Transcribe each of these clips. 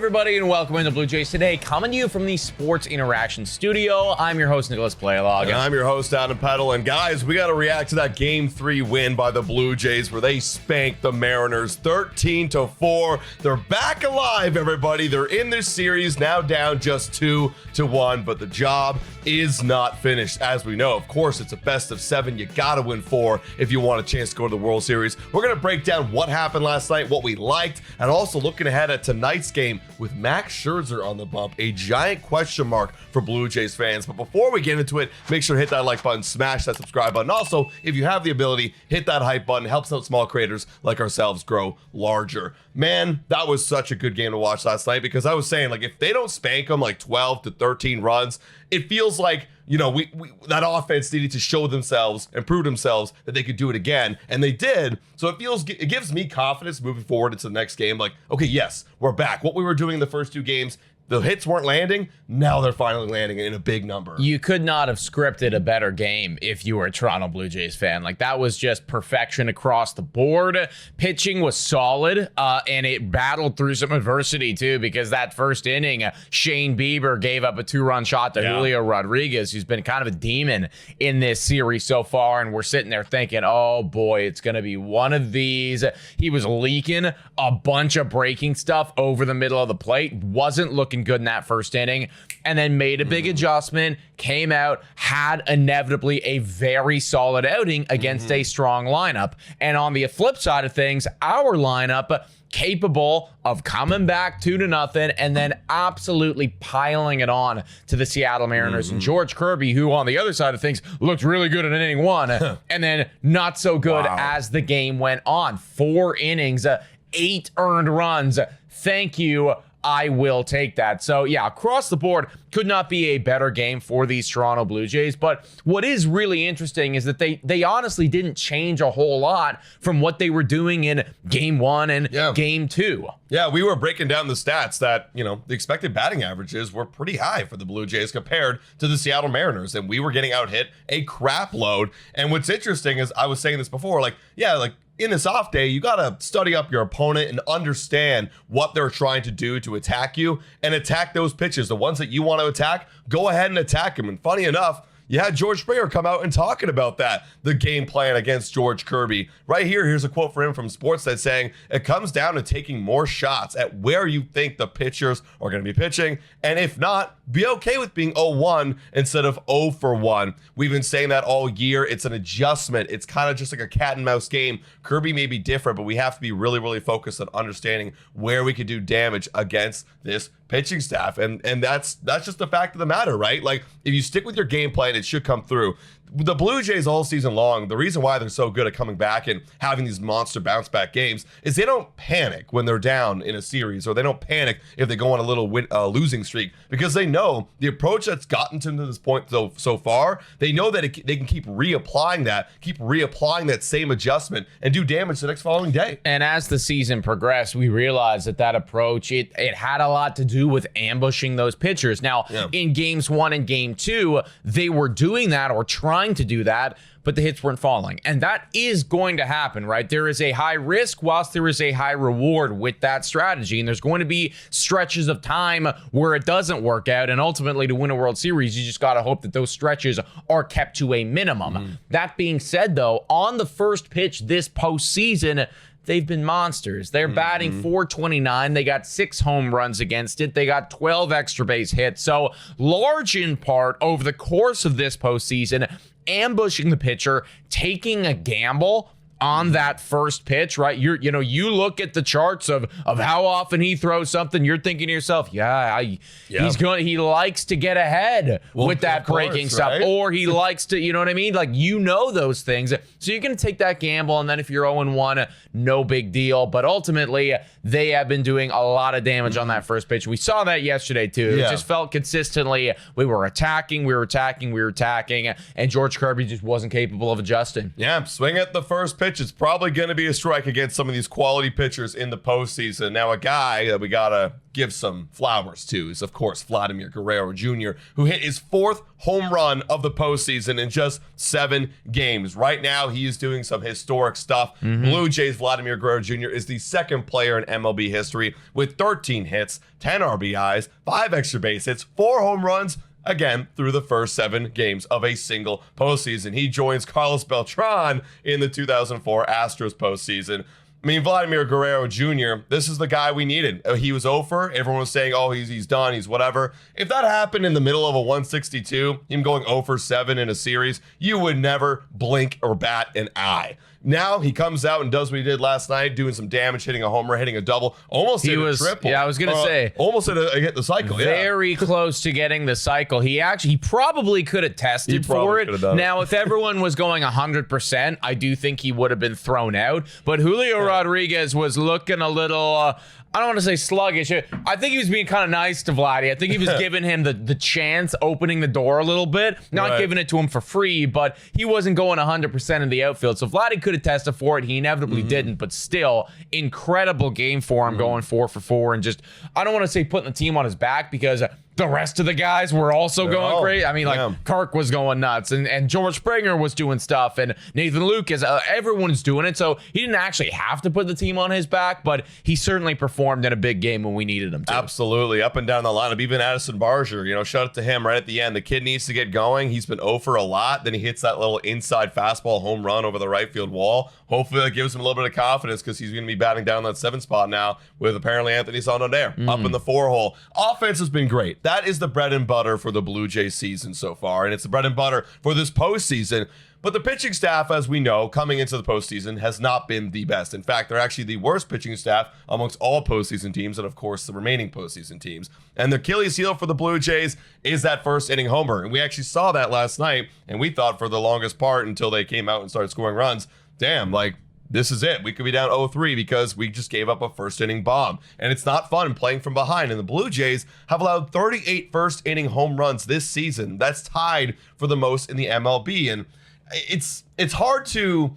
everybody, and welcome into Blue Jays Today, coming to you from the Sports Interaction Studio. I'm your host, Nicholas Playalog. And I'm your host, Adam Peddle. And guys, we got to react to that Game 3 win by the Blue Jays where they spanked the Mariners 13-4. They're back alive, everybody. They're in this series, now down just 2-1, but the job is not finished. As we know, of course, it's a best of 7. You got to win 4 if you want a chance to go to the World Series. We're going to break down what happened last night, what we liked, and also looking ahead at tonight's game with Max Scherzer on the bump, a giant question mark for Blue Jays fans. But before we get into it, make sure to hit that like button, smash that subscribe button. Also, if you have the ability, hit that hype button. It helps out small creators like ourselves grow larger. Man, that was such a good game to watch last night because I was saying, like, if they don't spank them like 12 to 13 runs, it feels like, you know, we that offense needed to show themselves and prove themselves that they could do it again, and they did. So it gives me confidence moving forward into the next game. Like, okay, yes, we're back. What we were doing in the first 2 games, the hits weren't landing. Now they're finally landing in a big number. You could not have scripted a better game if you were a Toronto Blue Jays fan. Like, that was just perfection across the board. Pitching was solid, and it battled through some adversity, too, because that first inning, Shane Bieber gave up a 2-run shot to Julio Rodriguez, who's been kind of a demon in this series so far, and we're sitting there thinking, oh, boy, it's going to be one of these. He was leaking a bunch of breaking stuff over the middle of the plate. Wasn't looking good in that first inning, and then made a big adjustment, came out, had inevitably a very solid outing against a strong lineup. And on the flip side of things, our lineup capable of coming back 2-0 and then absolutely piling it on to the Seattle Mariners. And George Kirby, who on the other side of things looked really good in inning 1 and then not so good as the game went on. 4 innings, 8 earned runs. Thank you. I will take that. So yeah, across the board, could not be a better game for these Toronto Blue Jays. But what is really interesting is that they honestly didn't change a whole lot from what they were doing in Game 1 and Game 2. Yeah, we were breaking down the stats that, you know, the expected batting averages were pretty high for the Blue Jays compared to the Seattle Mariners, and we were getting out hit a crap load. And what's interesting is, I was saying this before, like, in this off day, you got to study up your opponent and understand what they're trying to do to attack you and attack those pitches. The ones that you want to attack, go ahead and attack them. And funny enough, you had George Springer come out and talking about that, the game plan against George Kirby. Right here, here's a quote from him from Sportsnet saying, "It comes down to taking more shots at where you think the pitchers are going to be pitching. And if not, be okay with being 0-1 instead of 0-for-1. We've been saying that all year. It's an adjustment. It's kind of just like a cat and mouse game. Kirby may be different, but we have to be really, really focused on understanding where we could do damage against this pitching staff." And that's just the fact of the matter, right? Like, if you stick with your game plan, it should come through. The Blue Jays all season long, the reason why they're so good at coming back and having these monster bounce back games is they don't panic when they're down in a series, or they don't panic if they go on a little losing streak, because they know the approach that's gotten them to this point so far. They know that they can keep reapplying that same adjustment and do damage the next following day. And as the season progressed, we realized that approach, it had a lot to do with ambushing those pitchers. Now, in Games 1 and Game 2, they were doing that or trying to do that, but the hits weren't falling. And that is going to happen, right? There is a high risk whilst there is a high reward with that strategy. And there's going to be stretches of time where it doesn't work out. And ultimately, to win a World Series, you just got to hope that those stretches are kept to a minimum. That being said, though, on the first pitch this postseason, they've been monsters. They're batting .429. They got 6 home runs against it. They got 12 extra base hits. So large in part over the course of this postseason, ambushing the pitcher, taking a gamble on that first pitch, right? You look at the charts of how often he throws something, you're thinking to yourself, he likes to get ahead with that breaking stuff, right? Or he likes to, you know what I mean? Like, those things. So you're going to take that gamble, and then if you're 0-1, no big deal. But ultimately, they have been doing a lot of damage on that first pitch. We saw that yesterday, too. It just felt consistently, we were attacking, and George Kirby just wasn't capable of adjusting. Yeah, swing at the first pitch pitch, it's probably going to be a strike against some of these quality pitchers in the postseason. Now, a guy that we got to give some flowers to is, of course, Vladimir Guerrero Jr., who hit his 4th home run of the postseason in just 7 games. Right now, he is doing some historic stuff. Blue Jays Vladimir Guerrero Jr. is the 2nd player in MLB history with 13 hits, 10 RBIs, 5 extra base hits, 4 home runs, again, through the first 7 games of a single postseason. He joins Carlos Beltran in the 2004 Astros postseason. I mean, Vladimir Guerrero Jr., this is the guy we needed. He was over. Everyone was saying, oh, he's done, he's whatever. If that happened in the middle of a 162, him going 0 for 7 in a series, you would never blink or bat an eye. Now he comes out and does what he did last night, doing some damage, hitting a homer, hitting a double, almost hit a triple. Yeah, I was gonna say almost hit the cycle. Very close to getting the cycle. He probably could have tested for it. Now, if everyone was going 100%, I do think he would have been thrown out. But Julio Rodriguez was looking a little. I don't want to say sluggish. I think he was being kind of nice to Vladdy. I think he was giving him the chance, opening the door a little bit. Not giving it to him for free, but he wasn't going 100% in the outfield. So Vladdy could have tested for it. He inevitably didn't, but still, incredible game for him, going 4 for 4. And just, I don't want to say putting the team on his back because the rest of the guys were also going great. I mean, like Kirk was going nuts, and George Springer was doing stuff, and Nathan Lucas. Everyone's doing it, so he didn't actually have to put the team on his back, but he certainly performed in a big game when we needed him to. Absolutely, up and down the lineup. Even Addison Barger, shout out to him right at the end. The kid needs to get going. He's been 0 for a lot. Then he hits that little inside fastball home run over the right field wall. Hopefully that gives him a little bit of confidence because he's going to be batting down that 7 spot now with apparently Anthony Santander up in the 4 hole. Offense has been great. That is the bread and butter for the Blue Jays season so far, and it's the bread and butter for this postseason. But the pitching staff, as we know, coming into the postseason has not been the best. In fact, they're actually the worst pitching staff amongst all postseason teams and, of course, the remaining postseason teams. And the Achilles heel for the Blue Jays is that first inning homer. And we actually saw that last night, and we thought for the longest part until they came out and started scoring runs, this is it. We could be down 0-3 because we just gave up a first inning bomb. And it's not fun playing from behind. And the Blue Jays have allowed 38 first inning home runs this season. That's tied for the most in the MLB. And it's hard to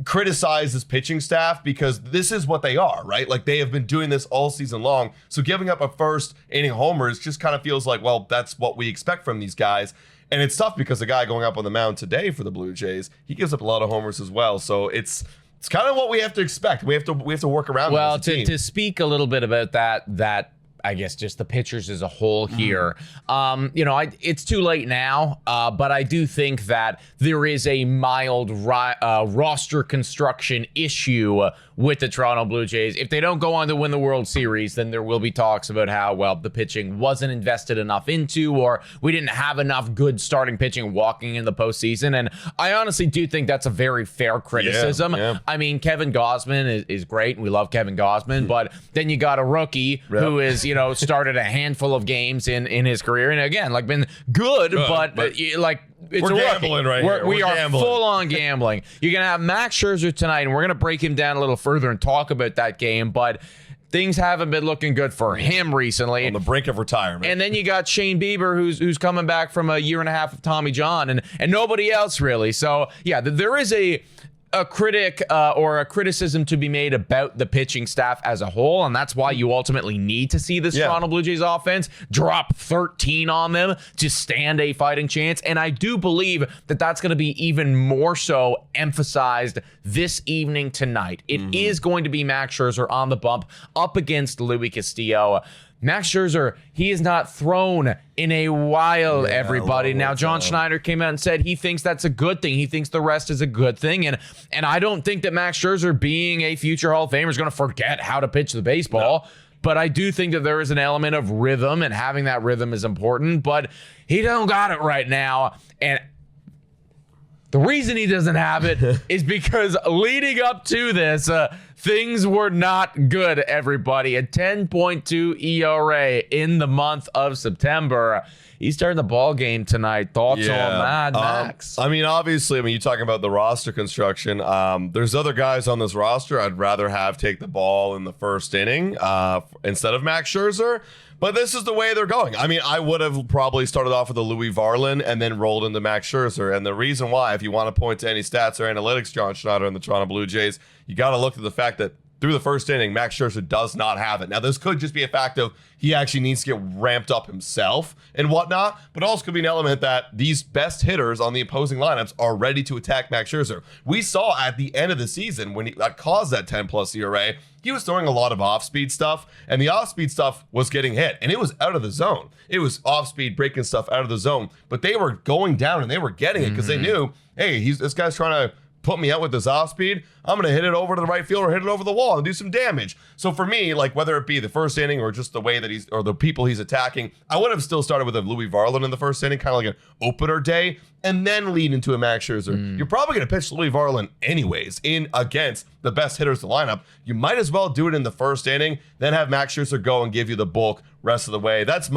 criticize this pitching staff because this is what they are, right? Like, they have been doing this all season long. So giving up a first inning homer just kind of feels like, well, that's what we expect from these guys. And it's tough because the guy going up on the mound today for the Blue Jays, he gives up a lot of homers as well. So it's kind of what we have to expect. We have to work around. Well, to speak a little bit about that I guess just the pitchers as a whole here. It's too late now, but I do think that there is a mild roster construction issue with the Toronto Blue Jays. If they don't go on to win the World Series, then there will be talks about how, well, the pitching wasn't invested enough into, or we didn't have enough good starting pitching walking in the postseason. And I honestly do think that's a very fair criticism. Yeah. I mean, Kevin Gausman is great, and we love Kevin Gausman, but then you got a rookie who is, started a handful of games in his career, and again, been good, but it's we're gambling right here. We are full on gambling. You're going to have Max Scherzer tonight, and we're going to break him down a little further and talk about that game, but things haven't been looking good for him recently. On the brink of retirement. And then you got Shane Bieber, who's coming back from a year and a half of Tommy John, and nobody else really. So, yeah, there is a critic or a criticism to be made about the pitching staff as a whole, and that's why you ultimately need to see this Toronto Blue Jays offense drop 13 on them to stand a fighting chance. And I do believe that that's going to be even more so emphasized this evening tonight. It is going to be Max Scherzer on the bump up against Louis Castillo. Max Scherzer, he has not thrown in a while, everybody. Now, John Schneider came out and said he thinks that's a good thing. He thinks the rest is a good thing. And I don't think that Max Scherzer, being a future Hall of Famer, is going to forget how to pitch the baseball. No. But I do think that there is an element of rhythm, and having that rhythm is important. But he don't got it right now. And the reason he doesn't have it is because leading up to this, Things were not good, everybody. A 10.2 ERA in the month of September. He's starting the ball game tonight. Thoughts on that, Max? Obviously, you're talking about the roster construction. There's other guys on this roster I'd rather have take the ball in the first inning instead of Max Scherzer. But this is the way they're going. I would have probably started off with a Louis Varland and then rolled into Max Scherzer. And the reason why, if you want to point to any stats or analytics, John Schneider and the Toronto Blue Jays, you got to look at the fact that through the first inning, Max Scherzer does not have it. Now, this could just be a fact of he actually needs to get ramped up himself and whatnot, but also could be an element that these best hitters on the opposing lineups are ready to attack Max Scherzer. We saw at the end of the season when that caused that 10-plus ERA, he was throwing a lot of off-speed stuff, and the off-speed stuff was getting hit, and it was out of the zone. It was off-speed, breaking stuff out of the zone, but they were going down, and they were getting it because they knew, hey, this guy's trying to put me out with this off speed, I'm going to hit it over to the right field or hit it over the wall and do some damage. So for me, whether it be the first inning or just the way that he's, or the people he's attacking, I would have still started with a Louis Varland in the first inning, kind of like an opener day, and then lead into a Max Scherzer. You're probably going to pitch Louis Varland anyways in against the best hitters in the lineup. You might as well do it in the first inning, then have Max Scherzer go and give you the bulk rest of the way. That'd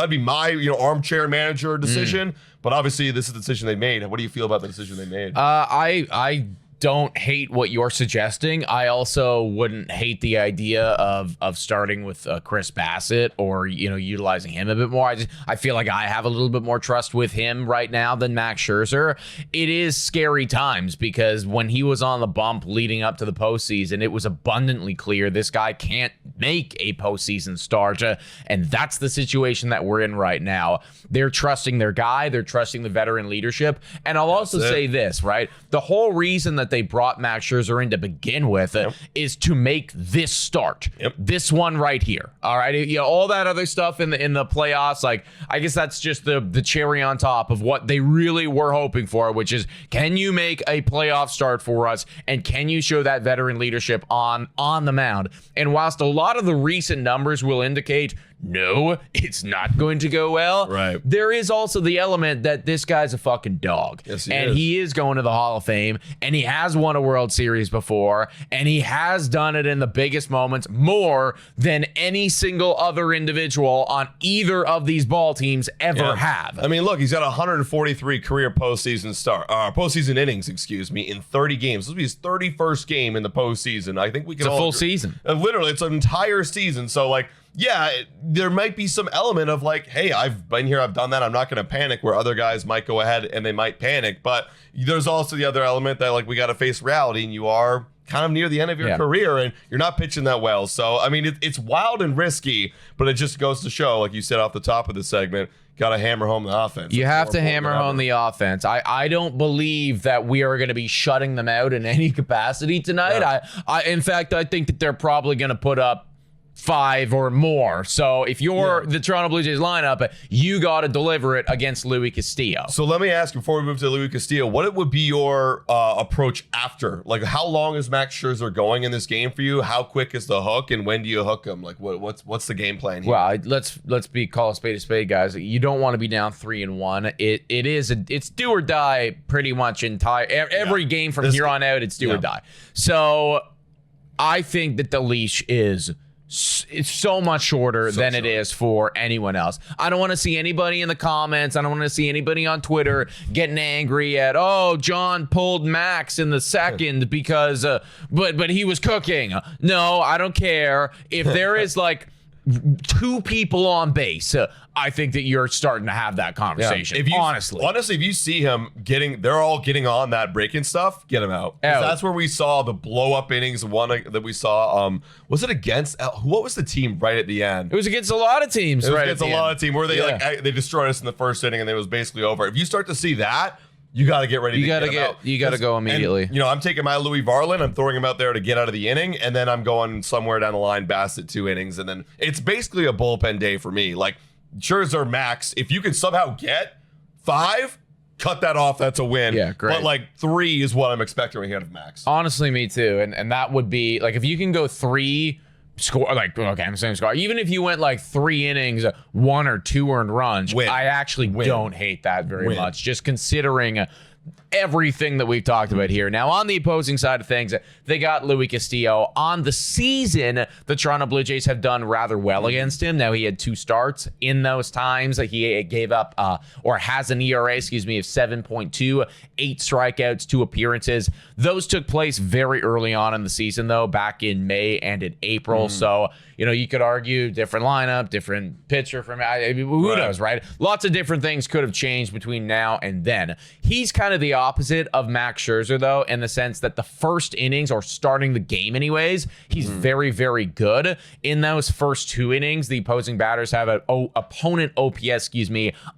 be my armchair manager decision. But obviously, this is the decision they made. What do you feel about the decision they made? I don't hate what you're suggesting. I also wouldn't hate the idea of starting with Chris Bassett or utilizing him a bit more. I feel like I have a little bit more trust with him right now than Max Scherzer. It is scary times because when he was on the bump leading up to the postseason, it was abundantly clear this guy can't make a postseason start, and that's the situation that we're in right now. They're trusting their guy. They're trusting the veteran leadership. And I'll also say this, right? The whole reason that they brought Max Scherzer in to begin with is to make this start. This one right here. All right. All that other stuff in the playoffs, I guess that's just the cherry on top of what they really were hoping for, which is, can you make a playoff start for us? And can you show that veteran leadership on the mound? And whilst a lot of the recent numbers will indicate, no, it's not going to go well. Right. There is also the element that this guy's a fucking dog. Yes, he is going to the Hall of Fame, and he has won a World Series before, and he has done it in the biggest moments more than any single other individual on either of these ball teams ever have. Look, he's got 143 career postseason innings, in 30 games. This will be his 31st game in the postseason. I think we can It's a full season. Literally, it's an entire season. So, there might be some element of hey, I've been here, I've done that, I'm not going to panic, where other guys might go ahead and they might panic. But there's also the other element that we got to face reality, and you are kind of near the end of your career and you're not pitching that well. So, it's wild and risky, but it just goes to show, like you said off the top of the segment, got to hammer home the offense. You have to hammer home the offense. I don't believe that we are going to be shutting them out in any capacity tonight. Yeah. In fact, I think that they're probably going to put up 5 or more. So if you're the Toronto Blue Jays lineup, you got to deliver it against Luis Castillo. So let me ask you, before we move to Luis Castillo, what would be your approach after? How long is Max Scherzer going in this game for you? How quick is the hook, and when do you hook him? What's the game plan here? Well, let's call a spade, guys. You don't want to be down 3-1. It's do or die pretty much every game from here on out. It's do or die. So I think that the leash is it's so much shorter than it is for anyone else. I don't want to see anybody in the comments. I don't want to see anybody on Twitter getting angry at, John pulled Max in the second because, but he was cooking. No, I don't care. If there is 2 people on base, I think that you're starting to have that conversation. Honestly, if you see him they're all getting on that breaking stuff, get him out. That's where we saw the blow up innings. One that we saw, was it against? What was the team right at the end? It was against a lot of teams. It was against a lot of teams where they destroyed us in the first inning and it was basically over. If you start to see that, you got to get ready. You got to go immediately. And, I'm taking my Louis Varland. I'm throwing him out there to get out of the inning, and then I'm going somewhere down the line, Bassett 2 innings, and then it's basically a bullpen day for me. Scherzer, Max, if you can somehow get 5, cut that off. That's a win. Yeah, great. But 3 is what I'm expecting right here of Max. Honestly, me too. And that would be if you can go 3. Score I'm saying score. Even if you went 3 innings, 1 or 2 earned runs, I actually don't hate that very much. Just considering everything that we've talked about here. Now, on the opposing side of things, they got Luis Castillo. On the season, the Toronto Blue Jays have done rather well against him. Now, he had 2 starts. In those times, he gave up, or has an ERA, of 7.2, 8 strikeouts, 2 appearances. Those took place very early on in the season, though, back in May and in April. So, you could argue different lineup, different pitcher from, who knows, right? Lots of different things could have changed between now and then. He's kind of the opposite of Max Scherzer, though, in the sense that the first innings, or starting the game anyways, he's very, very good. In those first 2 innings, the opposing batters have an opponent OPS,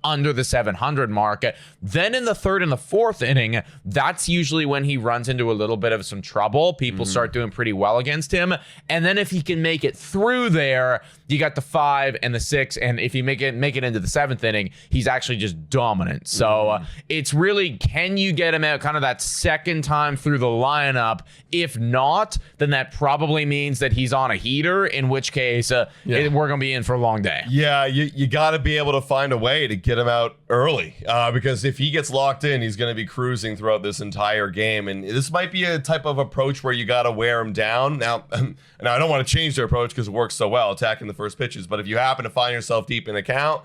under the 700 mark. Then in the 3rd and the 4th inning, that's usually when he runs into a little bit of some trouble. People start doing pretty well against him. And then if he can make it through there, you got the 5 and the 6, and if you make it into the 7th inning, he's actually just dominant. So it's really, can you get him out kind of that second time through the lineup? If not, then that probably means that he's on a heater, in which case we're going to be in for a long day. Yeah, you got to be able to find a way to get him out early, because if he gets locked in, he's going to be cruising throughout this entire game. And this might be a type of approach where you got to wear him down. Now, I don't want to change their approach because it works so well, attacking the first pitches. But if you happen to find yourself deep in the count,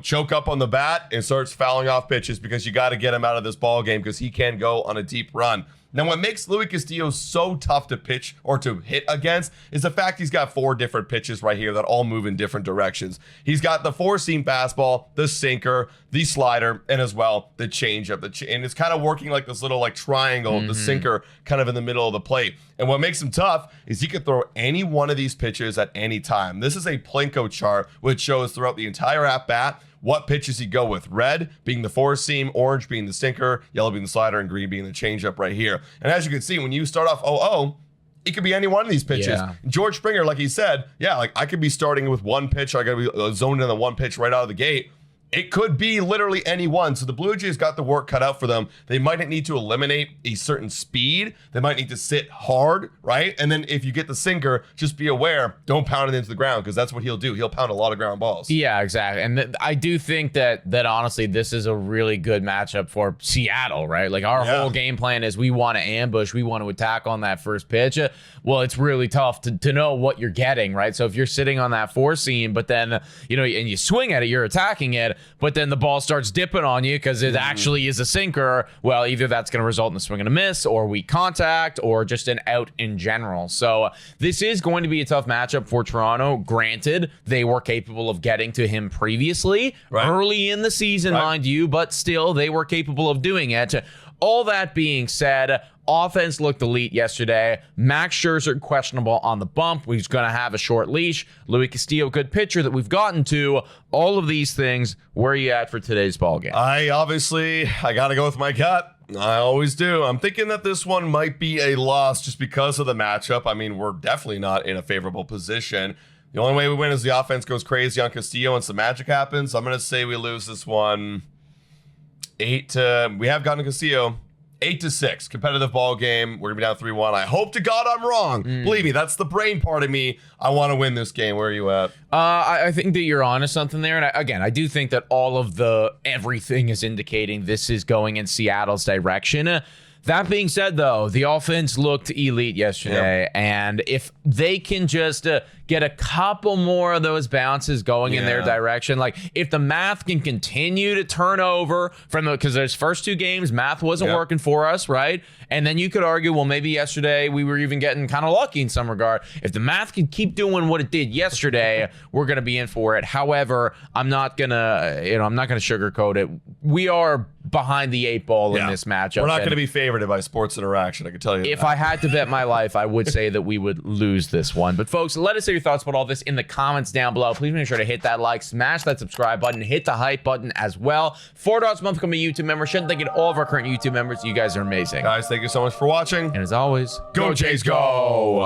choke up on the bat and starts fouling off pitches, because you got to get him out of this ball game, because he can go on a deep run. Now, what makes Luis Castillo so tough to pitch or to hit against is the fact he's got 4 different pitches right here that all move in different directions. He's got the 4-seam fastball, the sinker, the slider, and as well the changeup. And it's kind of working like this little triangle, the sinker kind of in the middle of the plate. And what makes him tough is he could throw any one of these pitches at any time. This is a Plinko chart, which shows throughout the entire at-bat what pitches he go with. Red being the 4-seam, orange being the sinker, yellow being the slider, and green being the changeup right here. And as you can see, when you start off 0-0, it could be any one of these pitches. Yeah. George Springer, like he said, I could be starting with one pitch. I got to be zoned in the one pitch right out of the gate. It could be literally any one. So the Blue Jays got the work cut out for them. They might need to eliminate a certain speed. They might need to sit hard, right? And then if you get the sinker, just be aware, don't pound it into the ground, because that's what he'll do. He'll pound a lot of ground balls. Yeah, exactly. And I do think that honestly, this is a really good matchup for Seattle, right? Like our whole game plan is we want to ambush, we want to attack on that first pitch. Well, it's really tough to know what you're getting, right? So if you're sitting on that 4-seam, but then, and you swing at it, you're attacking it, but then the ball starts dipping on you because it actually is a sinker, well, either that's going to result in a swing and a miss, or weak contact, or just an out in general. So this is going to be a tough matchup for Toronto. Granted, they were capable of getting to him previously, early in the season, mind you, but still, they were capable of doing it. All that being said, offense looked elite yesterday. Max Scherzer questionable on the bump. He's going to have a short leash. Luis Castillo, good pitcher that we've gotten to. All of these things, where are you at for today's ball game? I got to go with my gut. I always do. I'm thinking that this one might be a loss just because of the matchup. I mean, we're definitely not in a favorable position. The only way we win is the offense goes crazy on Castillo and some magic happens. I'm going to say we lose this one 8-. We have gotten Castillo 8-6. Competitive ball game. We're going to be down 3-1. I hope to God I'm wrong. Believe me, that's the brain part of me. I want to win this game. Where are you at? I think that you're onto something there. And I do think that all of everything is indicating this is going in Seattle's direction. That being said, though, the offense looked elite yesterday, and if they can just get a couple more of those bounces going in their direction, like if the math can continue to turn over because those first 2 games, math wasn't working for us, right? And then you could argue, well, maybe yesterday we were even getting kind of lucky in some regard. If the math can keep doing what it did yesterday, we're going to be in for it. However, I'm not gonna sugarcoat it. We are behind the 8 ball in this matchup. We're not going to be favored by Sports Interaction, I can tell you if I had to bet my life, I would say that we would lose this one. But folks, let us know your thoughts about all this in the comments down below. Please make sure to hit that like, smash that subscribe button, hit the hype button as well. $4 a month become a YouTube member. Shouldn't thank all of our current YouTube members. You guys are amazing. Guys, thank you so much for watching. And as always, go Jays, go!